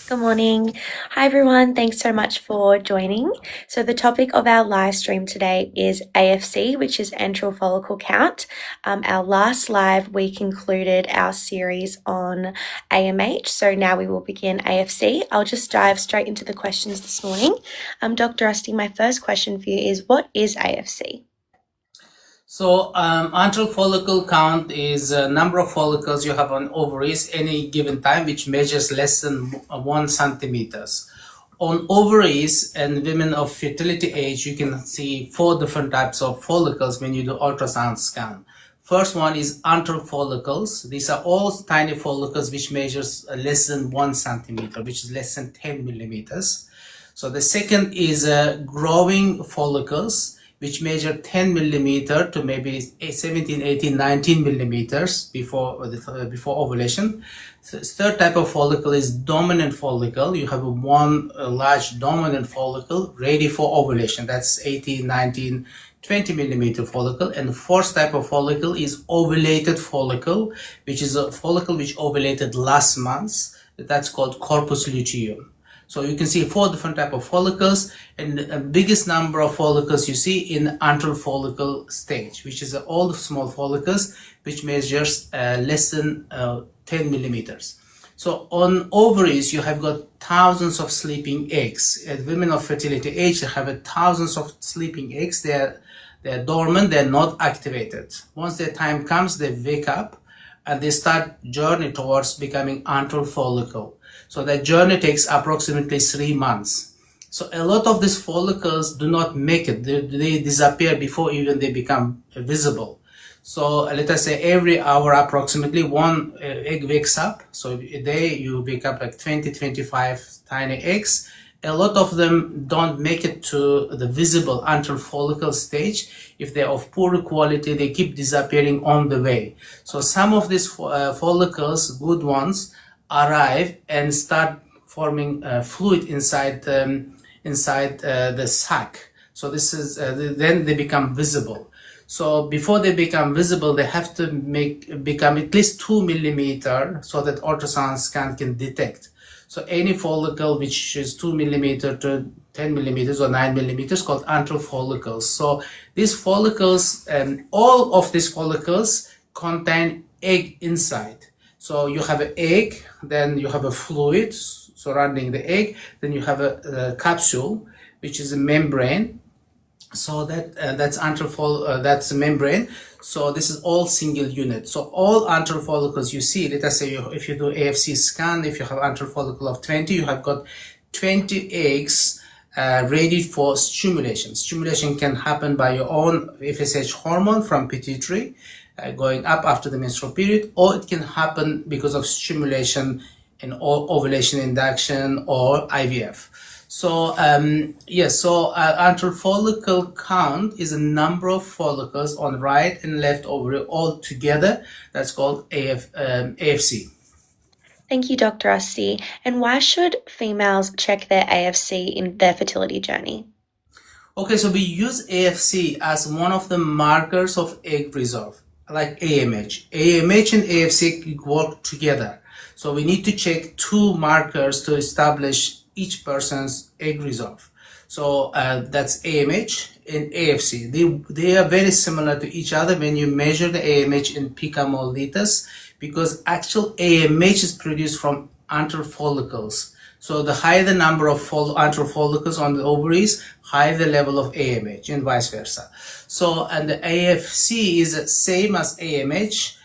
Good morning. Hi, everyone. Thanks so much for joining. So, the topic of our live stream today is AFC, which is antral follicle count. Our last live, we concluded our series on AMH. So, now we will begin AFC. I'll just dive straight into the questions this morning. Dr. Rusty, my first question for you is what is AFC? So antral follicle count is a number of follicles you have on ovaries any given time, which measures less than 1 centimeters. On ovaries and women of fertility age, you can see 4 different types of follicles when you do ultrasound scan. First one is antral follicles. These are all tiny follicles which measures less than 1 centimeter, which is less than 10 millimeters. So the second is growing follicles, which measure 10 millimeter to maybe 17, 18, 19 millimeters before ovulation. So third type of follicle is dominant follicle. You have one large dominant follicle ready for ovulation. That's 18, 19, 20 millimeter follicle. And the fourth type of follicle is ovulated follicle, which is a follicle which ovulated last month. That's called corpus luteum. So you can see 4 different type of follicles, and the biggest number of follicles you see in antral follicle stage, which is all the small follicles, which measures less than 10 millimeters. So on ovaries, you have got thousands of sleeping eggs. At women of fertility age, they have thousands of sleeping eggs. They're dormant, they're not activated. Once their time comes, they wake up and they start journey towards becoming antral follicle. So that journey takes approximately 3 months. So a lot of these follicles do not make it. They disappear before even they become visible. So let us say every hour approximately one egg wakes up. So a day you wake up like 20, 25 tiny eggs. A lot of them don't make it to the visible antral follicle stage. If they're of poor quality, they keep disappearing on the way. So some of these follicles, good ones, arrive and start forming fluid inside the sac. So this is then they become visible. So before they become visible, they have to become at least 2 millimeter so that ultrasound scan can detect. So any follicle which is 2 millimeter to 10 millimeters or 9 millimeters called antral follicles. So these follicles, all of these follicles contain egg inside. So you have an egg, then you have a fluid surrounding the egg, then you have a capsule, which is a membrane. So that's that's a membrane. So this is all single unit. So all antral follicles you see, let us say if you do AFC scan, if you have antral follicle of 20, you have got 20 eggs ready for stimulation. Stimulation can happen by your own FSH hormone from pituitary going up after the menstrual period, or it can happen because of stimulation in ovulation induction or IVF. So antral follicle count is a number of follicles on right and left ovary all together. That's called AFC. Thank you, Dr. Rusty. And why should females check their AFC in their fertility journey? Okay, so we use AFC as one of the markers of egg reserve, like AMH. AMH and AFC work together. So we need to check 2 markers to establish each person's egg reserve. So that's AMH and AFC. They are very similar to each other when you measure the AMH in picomole liters, because actual AMH is produced from antral follicles. So the higher the number of antral follicles on the ovaries, higher the level of AMH, and vice versa. So, and the AFC is the same as AMH,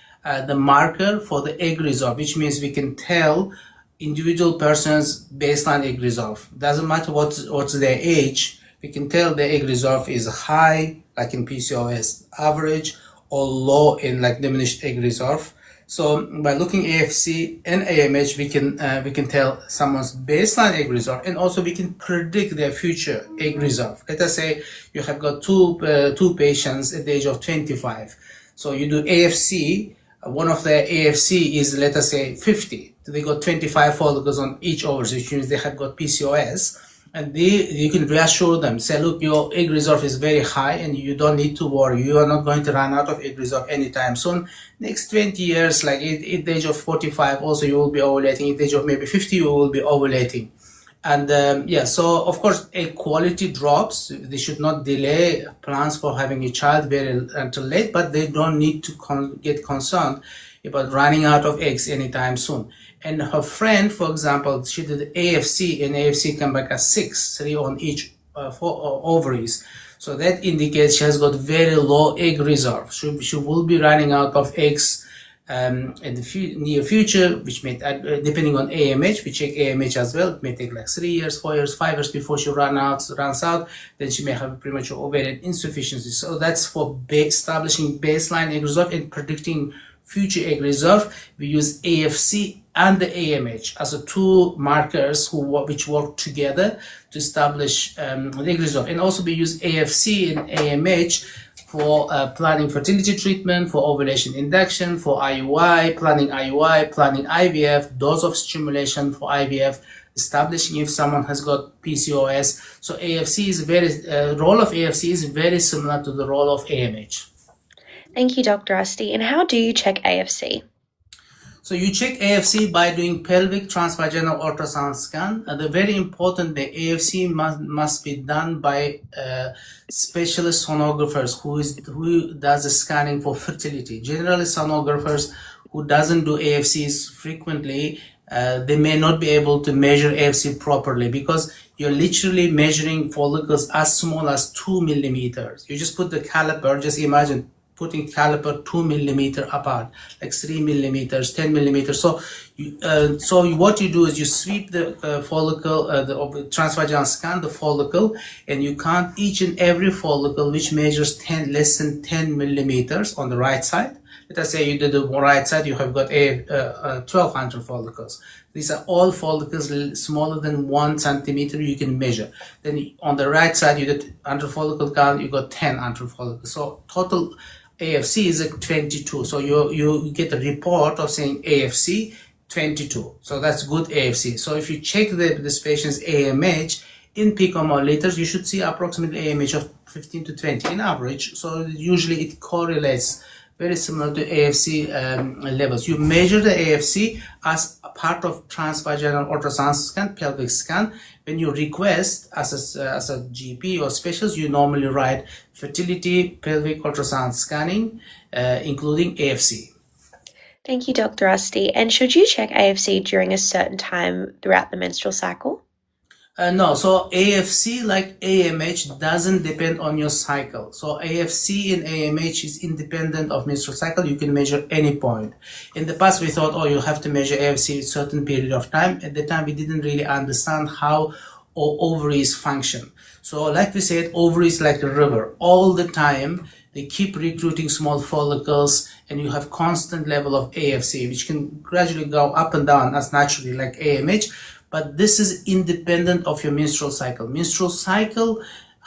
the marker for the egg reserve, which means we can tell individual person's baseline egg reserve. Doesn't matter what's their age, we can tell the egg reserve is high, like in PCOS, average, or low in like diminished egg reserve. So by looking AFC and AMH, we can tell someone's baseline egg reserve, and also we can predict their future egg reserve. Let us say you have got two patients at the age of 25. So you do AFC. One of the AFC is, let us say, 50. They got 25 follicles on each ovary, which means they have got PCOS. and you can reassure them, say, look, your egg reserve is very high and you don't need to worry, you are not going to run out of egg reserve anytime soon. Next 20 years, like at the age of 45 also you will be ovulating, at the age of maybe 50 you will be ovulating. And yeah, so of course egg quality drops. They should not delay plans for having a child very until late, but they don't need to get concerned about running out of eggs anytime soon. And her friend, for example, she did AFC, and AFC came back as 6, 3 on each ovaries. So that indicates she has got very low egg reserve. She will be running out of eggs in the near future, which may, depending on AMH, we check AMH as well. It may take like 3 years, 4 years, 5 years before she runs out. Then she may have a premature ovarian insufficiency. So that's for establishing baseline egg reserve and predicting future egg reserve. We use AFC and the AMH as the two markers which work together to establish the egg reserve. And also we use AFC and AMH for planning fertility treatment, for ovulation induction, for IUI, planning IVF, dose of stimulation for IVF, establishing if someone has got PCOS. So AFC is role of AFC is very similar to the role of AMH. Thank you, Dr. Rusty. And how do you check AFC? So you check AFC by doing pelvic transvaginal ultrasound scan. The very important, the AFC must be done by specialist sonographers who does the scanning for fertility. Generally, sonographers who doesn't do AFCs frequently, they may not be able to measure AFC properly because you're literally measuring follicles as small as 2 millimeters. You just put the caliper, just imagine putting caliper 2 millimeter apart, like 3 millimeters, 10 millimeters. So what you do is you sweep the follicle, the transvaginal scan the follicle, and you count each and every follicle which measures less than 10 millimeters on the right side. Let us say you did the right side, you have got 1,200 follicles. These are all follicles smaller than 1 centimeter you can measure. Then on the right side, you did under follicle count, you got 10 under follicles. So total AFC is at 22. So you get a report of saying AFC 22. So that's good AFC. So if you check this patient's AMH in picomoliters, you should see approximately AMH of 15 to 20 in average. So usually it correlates very similar to AFC levels. You measure the AFC as a part of transvaginal ultrasound scan, pelvic scan. When you request as a GP or specialist, you normally write fertility pelvic ultrasound scanning, including AFC. Thank you, Dr. Rusty. And should you check AFC during a certain time throughout the menstrual cycle? No, so AFC, like AMH, doesn't depend on your cycle. So AFC and AMH is independent of menstrual cycle. You can measure any point. In the past, we thought, oh, you have to measure AFC a certain period of time. At the time, we didn't really understand how ovaries function. So like we said, ovaries like a river. All the time, they keep recruiting small follicles, and you have constant level of AFC, which can gradually go up and down as naturally like AMH. But this is independent of your menstrual cycle. Menstrual cycle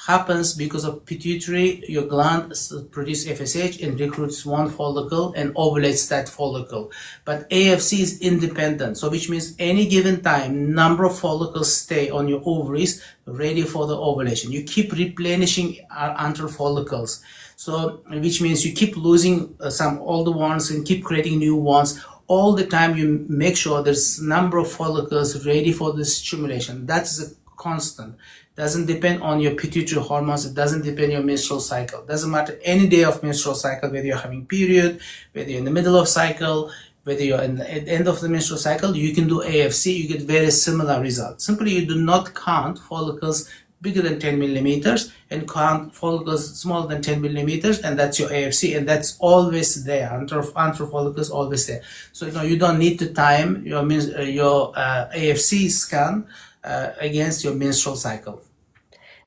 happens because of pituitary, your gland produces FSH and recruits one follicle and ovulates that follicle. But AFC is independent, so which means any given time, number of follicles stay on your ovaries ready for the ovulation. You keep replenishing antral follicles, so which means you keep losing some older ones and keep creating new ones. All the time you make sure there's number of follicles ready for the stimulation. That's a constant. Doesn't depend on your pituitary hormones. It doesn't depend on your menstrual cycle. Doesn't matter any day of menstrual cycle, whether you're having period, whether you're in the middle of cycle, whether you're at the end of the menstrual cycle, you can do AFC. You get very similar results. Simply, you do not count follicles bigger than 10 millimeters and count follicles smaller than 10 millimeters, and that's your AFC, and that's always there. Antral follicles always there. So you don't need to time your AFC scan against your menstrual cycle.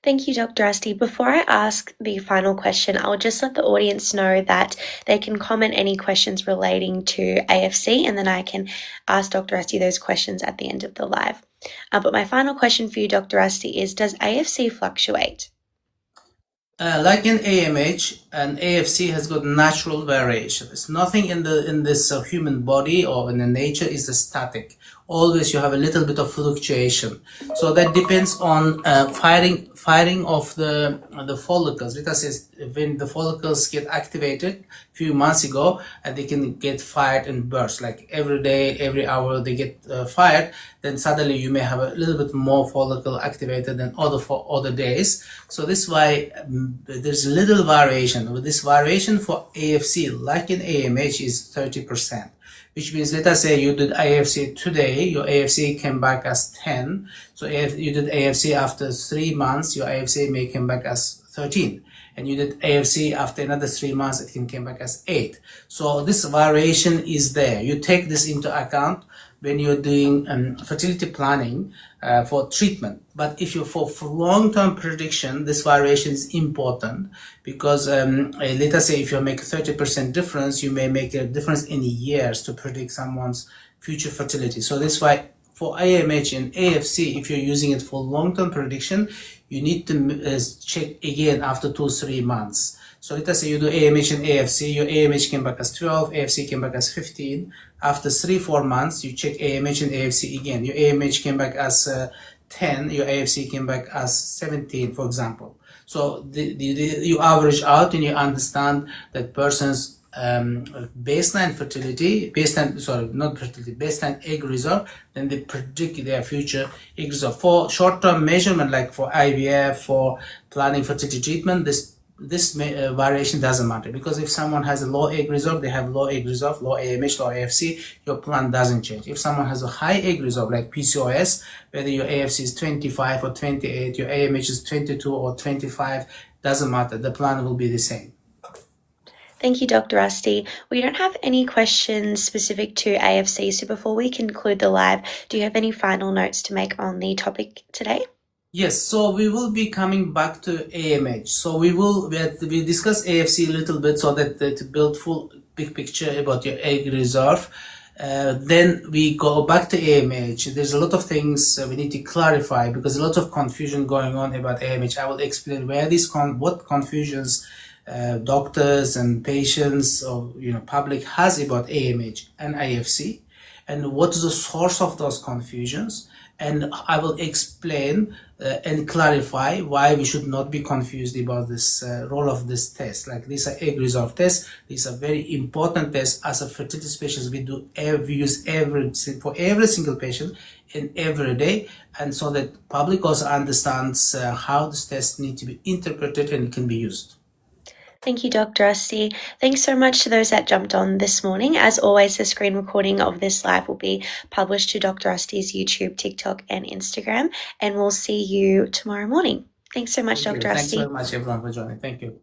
Thank you, Dr. Rusty. Before I ask the final question, I'll just let the audience know that they can comment any questions relating to AFC, and then I can ask Dr. Rusty those questions at the end of the live. But my final question for you, Dr. Rusty, is does AFC fluctuate? Like in AMH, and AFC has got natural variation. It's nothing in this human body or in the nature is static. Always you have a little bit of fluctuation. So that depends on firing of the follicles. Let us say when the follicles get activated a few months ago, and they can get fired in bursts, like every day, every hour they get fired. Then suddenly you may have a little bit more follicle activated than other days. So this is why there's little variation. With this variation for AFC, like in AMH, is 30%. Which means, let us say you did AFC today, your AFC came back as 10. So if you did AFC after 3 months, your AFC may come back as 13. And you did AFC after another 3 months, it can come back as 8. So this variation is there. You take this into account when you're doing fertility planning for treatment. But if you're for long-term prediction, this variation is important because let us say if you make a 30% difference, you may make a difference in years to predict someone's future fertility. So that's why for AMH and AFC, if you're using it for long-term prediction, you need to check again after 2-3 months. So let us say you do AMH and AFC, your AMH came back as 12, AFC came back as 15. After 3-4 months, you check AMH and AFC again. Your AMH came back as 10, your AFC came back as 17, for example. So you average out and you understand that person's baseline fertility, baseline egg reserve, then they predict their future egg reserve. For short-term measurement, like for IVF, for planning fertility treatment, this variation doesn't matter, because if someone has a low egg reserve, they have low egg reserve, low AMH, low AFC, your plan doesn't change. If someone has a high egg reserve like PCOS, whether your AFC is 25 or 28, your AMH is 22 or 25, doesn't matter, the plan will be the same. Thank you, Dr. Rusty. We don't have any questions specific to AFC, so before we conclude the live, do you have any final notes to make on the topic today? Yes, so we will be coming back to AMH. So we discuss AFC a little bit so that to build full big picture about your egg reserve. Then we go back to AMH. There's a lot of things we need to clarify because a lot of confusion going on about AMH. I will explain where what confusions doctors and patients or public has about AMH and AFC, and what is the source of those confusions. And I will explain and clarify why we should not be confused about this role of this test. Like, these are egg reserve tests. These are very important tests. As a fertility specialist, we use for every single patient and every day, and so that public also understands how this test need to be interpreted and can be used. Thank you, Dr. Rusty. Thanks so much to those that jumped on this morning. As always, the screen recording of this live will be published to Dr. Rusty's YouTube, TikTok, and Instagram, and we'll see you tomorrow morning. Thanks so much, Dr. Rusty. Thanks very much, everyone, for joining. Thank you.